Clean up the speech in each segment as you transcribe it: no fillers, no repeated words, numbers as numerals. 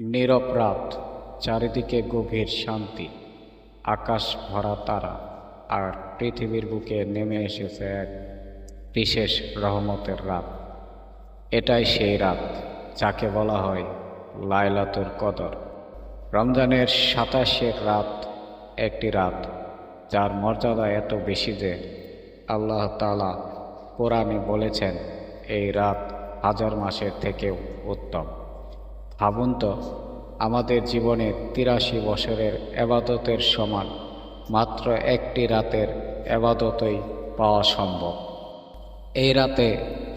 নীরব রাত, চারিদিকে গভীর শান্তি, আকাশ ভরা তারা, আর পৃথিবীর বুকে নেমে এসেছে এক বিশেষ রহমতের রাত। এটাই সেই রাত যাকে বলা হয় লাইলাতুল কদর। রমজানের 27 রাত একটি রাত যার মর্যাদা এত বেশি যে আল্লাহ তাআলা কোরআনে বলেছেন এই রাত হাজার মাসের থেকেও উত্তম। ভাবুন তো, আমাদের জীবনে 83 বছরের এবাদতের সমান মাত্র একটি রাতের এবাদতই পাওয়া সম্ভব। এই রাতে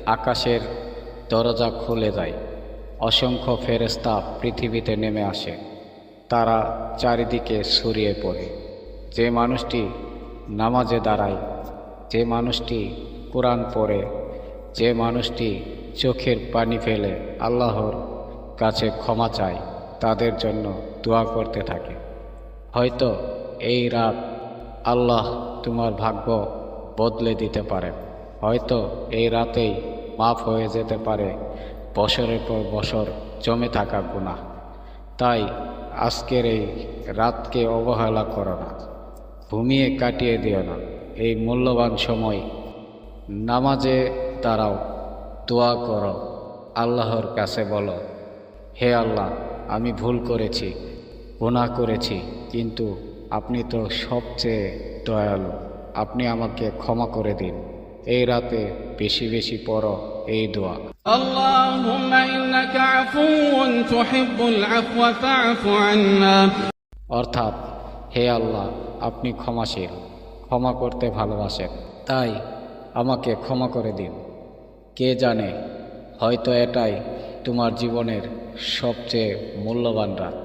আকাশের দরজা খুলে যায়, অসংখ্য ফেরেশতা পৃথিবীতে নেমে আসে, তারা চারিদিকে ছড়িয়ে পড়ে। যে মানুষটি নামাজে দাঁড়ায়, যে মানুষটি কোরআন পড়ে, যে মানুষটি চোখের পানি ফেলে আল্লাহর কাছে ক্ষমা চায়, তাদের জন্য দোয়া করতে থাকে। হয়তো এই রাত আল্লাহ তোমার ভাগ্য বদলে দিতে পারেন। হয়তো এই রাতেই মাফ হয়ে যেতে পারে বছরের পর বছর জমে থাকা গুনাহ। তাই আজকের এই রাতকে অবহেলা করো না, ঘুমিয়ে কাটিয়ে দিও না। এই মূল্যবান সময় নামাজে দাঁড়াও, দোয়া করো, আল্লাহর কাছে বলো, হে আল্লাহ, আমি ভুল করেছি, গুনাহ করেছি, কিন্তু আপনি তো সবচেয়ে দয়ালু, আপনি আমাকে ক্ষমা করে দিন। এই রাতে বেশি বেশি পড়ো এই দোয়া। আল্লাহুম্মা ইন্নাকা আফুউন তুহিব্বুল আফওয়া ফা'ফু আন্না। অর্থাৎ, হে আল্লাহ, আপনি ক্ষমাশীল, ক্ষমা করতে ভালোবাসেন, তাই আমাকে ক্ষমা করে দিন। কে জানে, হয়তো এটাই তোমার জীবনের সবচেয়ে মূল্যবান রাত।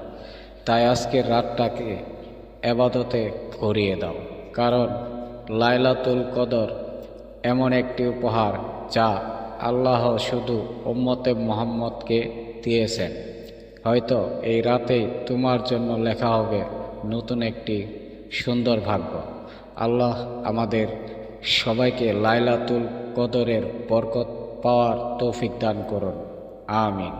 তাই আজকের রাতটাকে এবাদতে ভরিয়ে দাও, কারণ লাইলাতুল কদর এমন একটি উপহার যা আল্লাহ শুধু উম্মতে মুহাম্মদকে দিয়েছেন। হয়তো এই রাতেই তোমার জন্য লেখা হবে নতুন একটি সুন্দর ভাগ্য। আল্লাহ আমাদের সবাইকে লাইলাতুল কদরের বরকত পাওয়ার তৌফিক দান করুন। আমিন।